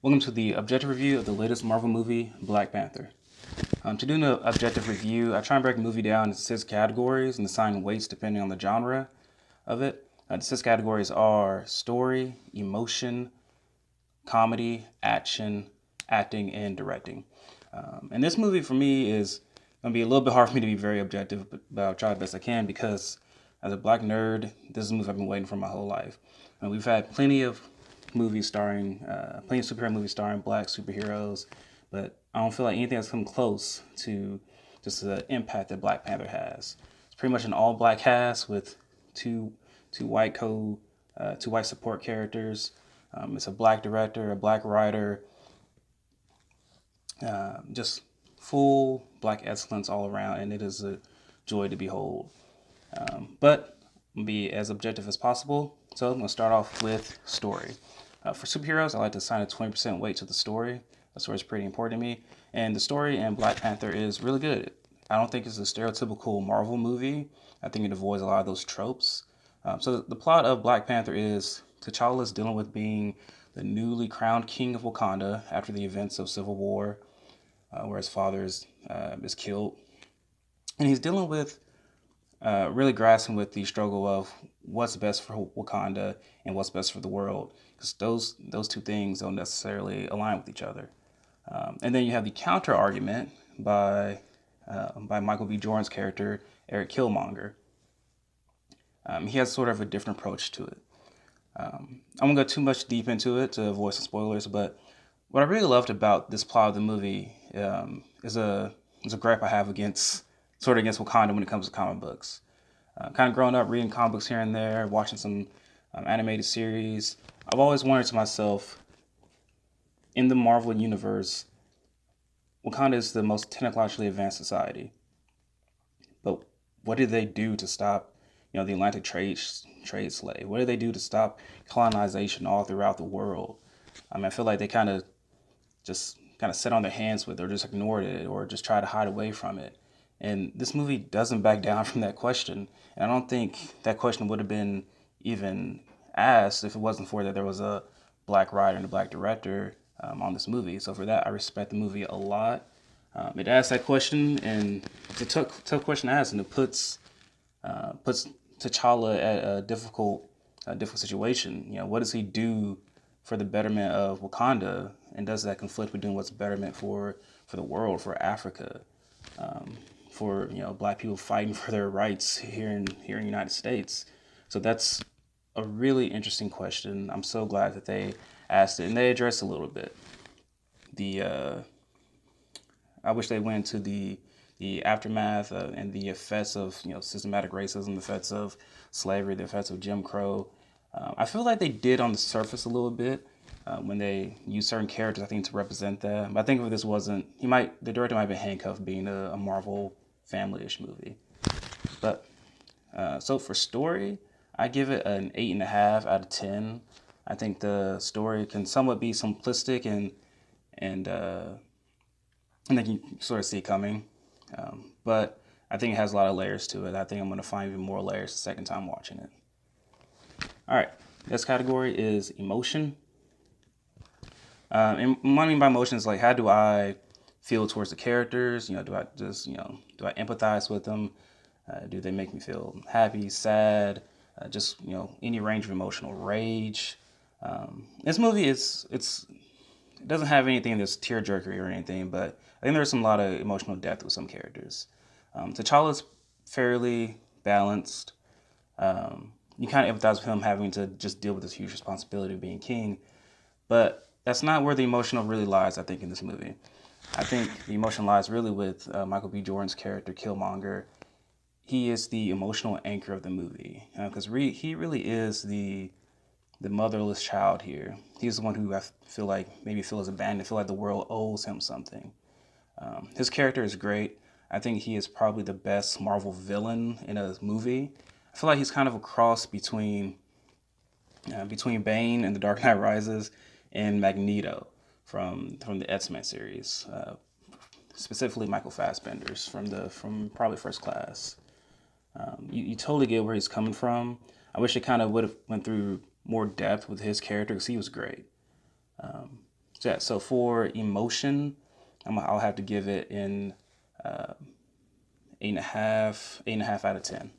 Welcome to the objective review of the latest Marvel movie, Black Panther. To do an objective review, I try and break a movie down into 6 categories and assign weights depending on the genre of it. The 6 categories are story, emotion, comedy, action, acting, and directing. And this movie for me is going to be a little bit hard for me to be very objective, but I'll try the best I can because as a black nerd, this is a movie I've been waiting for my whole life. And we've had plenty of plenty of superhero movies starring black superheroes, but I don't feel like anything has come close to just the impact that Black Panther has. It's pretty much an all-black cast with two two white support characters. It's a black director, a black writer, just full black excellence all around, and it is a joy to behold. But I'm gonna be as objective as possible. So I'm gonna start off with story. For superheroes, I like to assign a 20% weight to the story. The story is pretty important to me, and the story in Black Panther is really good. I don't think it's a stereotypical Marvel movie. I think it avoids a lot of those tropes. So the plot of Black Panther is T'Challa is dealing with being the newly crowned king of Wakanda after the events of Civil War, where his father is killed, and he's dealing with really grasping with the struggle of what's best for Wakanda and what's best for the world, because those two things don't necessarily align with each other. And then you have the counter argument by Michael B. Jordan's character Eric Killmonger. He has sort of a different approach to it. I won't go too much deep into it to avoid some spoilers, but what I really loved about this plot of the movie is a gripe I have against Wakanda when it comes to comic books. Kind of growing up reading comic books here and there, watching some animated series, I've always wondered to myself, in the Marvel universe, Wakanda is the most technologically advanced society, but what did they do to stop, the Atlantic trade slave? What did they do to stop colonization all throughout the world? I feel like they kind of sat on their hands with it, or just ignored it, or just tried to hide away from it. And this movie doesn't back down from that question. And I don't think that question would have been even asked if it wasn't for that there was a black writer and a black director on this movie. So for that, I respect the movie a lot. It asks that question, and it's a tough question to ask, and it puts T'Challa at a difficult situation. What does he do for the betterment of Wakanda, and does that conflict with doing what's betterment for the world, for Africa, for black people fighting for their rights here in the United States? So that's a really interesting question. I'm so glad that they asked it and they addressed it a little bit. I wish they went into the aftermath and the effects of systematic racism, the effects of slavery, the effects of Jim Crow. I feel like they did on the surface a little bit when they used certain characters, I think, to represent that. But I think if this wasn't, the director might have been handcuffed being a Marvel family-ish movie. But so for story, I give it an 8.5 out of 10. I think the story can somewhat be simplistic and then you sort of see it coming. But I think it has a lot of layers to it. I think I'm going to find even more layers the second time watching it. All right, this category is emotion. And what I mean by emotion is like, how do I feel towards the characters? Do I empathize with them? Do they make me feel happy, sad, any range of emotional rage? This movie it doesn't have anything that's tearjerkery or anything, but I think there's a lot of emotional depth with some characters. T'Challa's fairly balanced. You kind of empathize with him having to just deal with this huge responsibility of being king, but that's not where the emotional really lies, I think, in this movie. I think the emotion lies really with Michael B. Jordan's character, Killmonger. He is the emotional anchor of the movie, because he really is the motherless child here. He's the one who I feel feels abandoned, feel like the world owes him something. His character is great. I think he is probably the best Marvel villain in a movie. I feel like he's kind of a cross between Bane in The Dark Knight Rises and Magneto from the X-Men series, specifically Michael Fassbender's from probably First Class. You totally get where he's coming from. I wish it kind of would have went through more depth with his character because he was great. So, yeah, so for emotion, I'll have to give it an 8.5, 8.5 out of 10.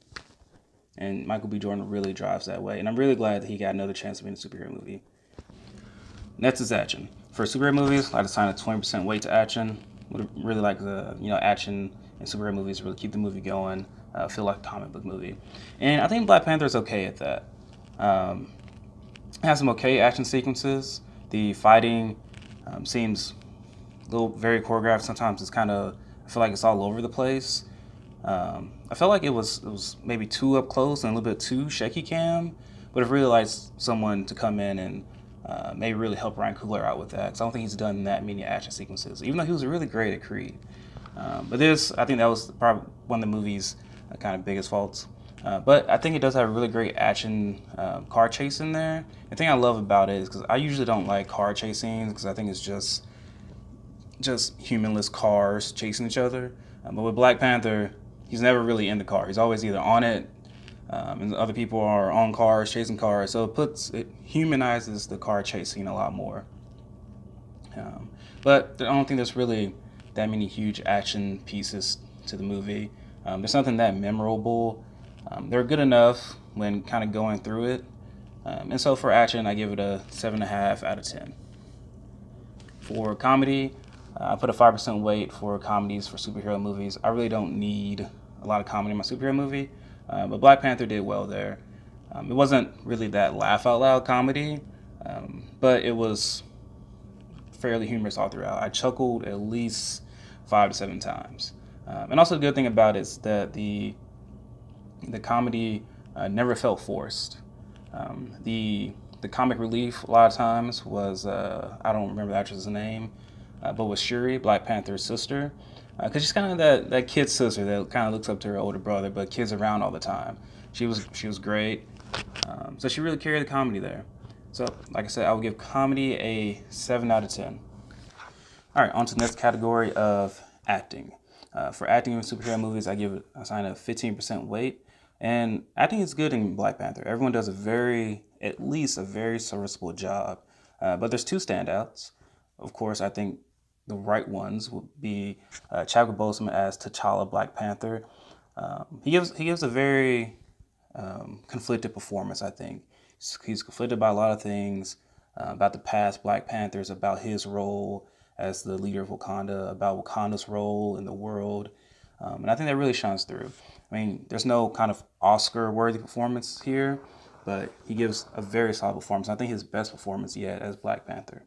And Michael B. Jordan really drives that way. And I'm really glad that he got another chance to be in a superhero movie. Next is action. For superhero movies, I assign a 20% weight to action. Would really like the action in superhero movies really keep the movie going. Feel like a comic book movie, and I think Black Panther is okay at that. It has some okay action sequences. The fighting seems a little very choreographed. Sometimes it's kind of I feel like it's all over the place. I felt like it was maybe too up close and a little bit too shaky cam. But I'd really like someone to come in and maybe really help Ryan Coogler out with that. Because I don't think he's done that many action sequences, even though he was really great at Creed. But I think that was probably one of the movie's kind of biggest faults. But I think it does have a really great action car chase in there. The thing I love about it is because I usually don't like car chase scenes because I think it's just humanless cars chasing each other. But with Black Panther, he's never really in the car. He's always either on it, and other people are on cars, chasing cars. So it humanizes the car chase scene a lot more. But I don't think there's really that many huge action pieces to the movie. There's nothing that memorable. They're good enough when kind of going through it. And so for action, I give it a 7.5 out of 10. For comedy, I put a 5% weight for comedies for superhero movies. I really don't need a lot of comedy in my superhero movie, but Black Panther did well there. It wasn't really that laugh out loud comedy, but it was fairly humorous all throughout. I chuckled at least 5 to 7 times. And also the good thing about it is that the comedy never felt forced. The comic relief a lot of times was I don't remember the actress's name, but was Shuri, Black Panther's sister, because she's kind of that kid sister that kind of looks up to her older brother, but kids around all the time. She was great, so she really carried the comedy there. So like I said, I would give comedy a 7 out of 10. All right, on to the next category of acting. For acting in superhero movies, I assign a 15% weight. And acting is good in Black Panther. Everyone does at least a very serviceable job. But there's two standouts. Of course, I think the right ones would be Chadwick Boseman as T'Challa Black Panther. He gives a very conflicted performance, I think. He's conflicted by a lot of things, about the past Black Panthers, about his role as the leader of Wakanda, about Wakanda's role in the world. And I think that really shines through. I mean, there's no kind of Oscar-worthy performance here, but he gives a very solid performance. I think his best performance yet as Black Panther.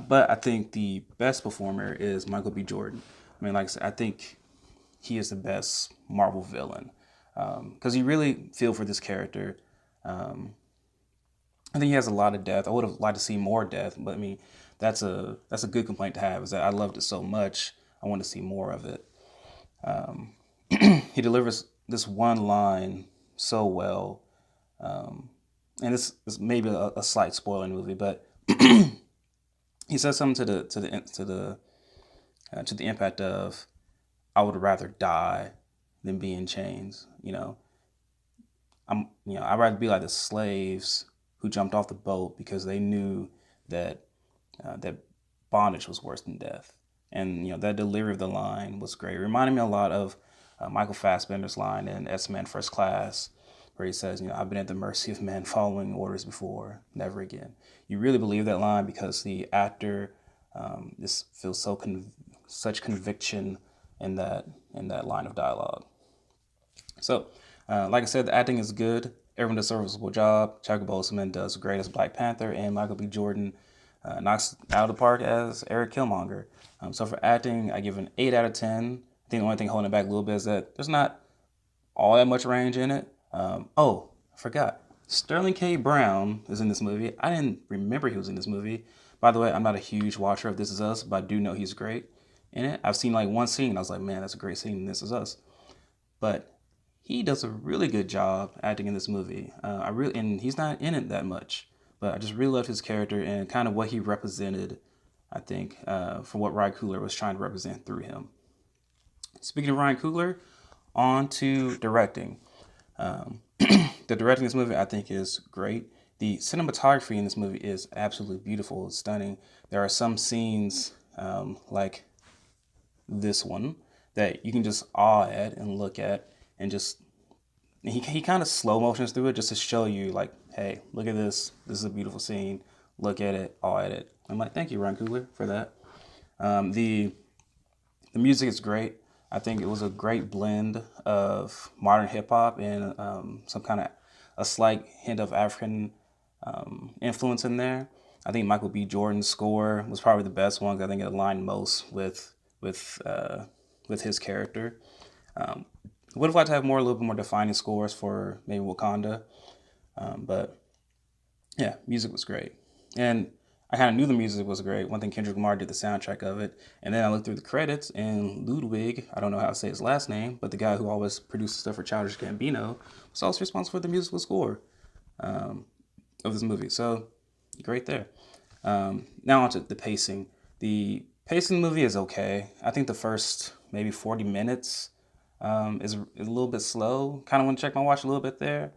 But I think the best performer is Michael B. Jordan. I mean, like I said, I think he is the best Marvel villain because you really feel for this character. I think he has a lot of depth. I would have liked to see more depth, but I mean, that's a good complaint to have. Is that I loved it so much, I want to see more of it. He delivers this one line so well, and this is maybe a slight spoiler in the movie, but he says something to the impact of, "I would rather die than be in chains." I'd rather be like the slaves who jumped off the boat because they knew that that bondage was worse than death. And that delivery of the line was great. It reminded me a lot of Michael Fassbender's line in S-Man First Class, where he says, "I've been at the mercy of men following orders before, never again." You really believe that line because the actor just feels such conviction in that line of dialogue. So, like I said, the acting is good. Everyone does a serviceable job. Chadwick Boseman does great as Black Panther, and Michael B. Jordan knocks out of the park as Eric Killmonger. So for acting, I give an 8 out of 10. I think the only thing holding it back a little bit is that there's not all that much range in it. I forgot. Sterling K. Brown is in this movie. I didn't remember he was in this movie. By the way, I'm not a huge watcher of This Is Us, but I do know he's great in it. I've seen like one scene, and I was like, man, that's a great scene in This Is Us. But he does a really good job acting in this movie. And he's not in it that much, but I just really loved his character and kind of what he represented, I think, for what Ryan Coogler was trying to represent through him. Speaking of Ryan Coogler, on to directing. The directing of this movie, I think, is great. The cinematography in this movie is absolutely beautiful. It's stunning. There are some scenes like this one that you can just awe at and look at, and just he kind of slow motions through it just to show you like, hey, look at this. This is a beautiful scene. Look at it, awe at it. I'm like, thank you, Ryan Coogler, for that. The music is great. I think it was a great blend of modern hip hop and some kind of a slight hint of African influence in there. I think Michael B. Jordan's score was probably the best one, 'cause I think it aligned most with his character. Would have liked to have a little bit more defining scores for maybe Wakanda, but yeah, music was great, and I kind of knew the music was great. One thing, Kendrick Lamar did the soundtrack of it, and then I looked through the credits, and Ludwig, I don't know how to say his last name, but the guy who always produces stuff for Childish Gambino, was also responsible for the musical score of this movie. So great there. Now on to the pacing. The pacing of the movie is okay. I think the first maybe 40 minutes is a little bit slow. Kind of want to check my watch a little bit there.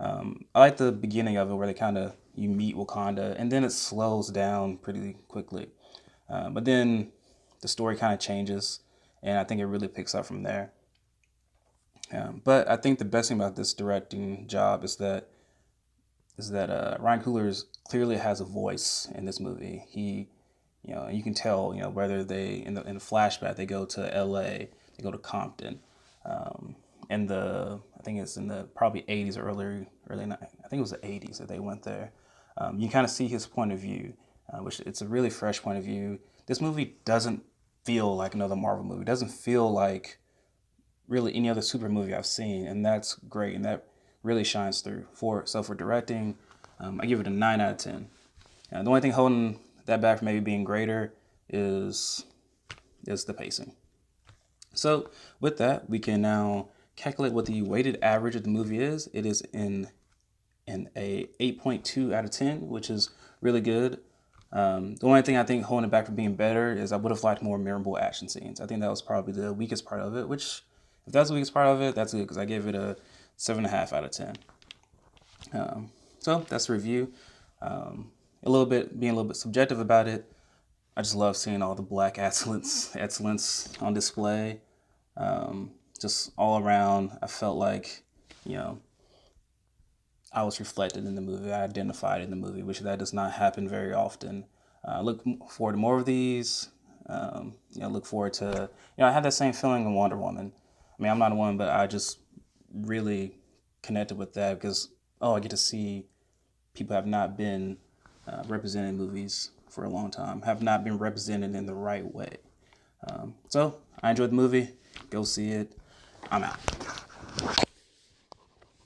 I like the beginning of it where you meet Wakanda, and then it slows down pretty quickly. But then the story kind of changes, and I think it really picks up from there. But I think the best thing about this directing job is that Ryan Coogler clearly has a voice in this movie. You can tell, whether they in the flashback they go to L.A., they go to Compton, I think it's in the probably 80s or early I think it was the 80s that they went there. You kind of see his point of view, which it's a really fresh point of view. This movie doesn't feel like another Marvel movie. It doesn't feel like really any other super movie I've seen, and that's great, and that really shines through. For directing, I give it a 9 out of 10. The only thing holding that back from maybe being greater is the pacing. So with that, we can now calculate what the weighted average of the movie is. It is in a 8.2 out of 10, which is really good. The only thing I think holding it back from being better is I would have liked more memorable action scenes. I think that was probably the weakest part of it, which if that's the weakest part of it, that's good, because I gave it a 7.5 out of 10. So that's the review. Being a little bit subjective about it. I just love seeing all the black excellence on display. Just all around, I felt like, I was reflected in the movie. I identified in the movie, which that does not happen very often. Look forward to more of these. Look forward to, I had that same feeling in Wonder Woman. I mean, I'm not a woman, but I just really connected with that because, I get to see people have not been represented in movies for a long time, have not been represented in the right way. So I enjoyed the movie. Go see it. I'm out.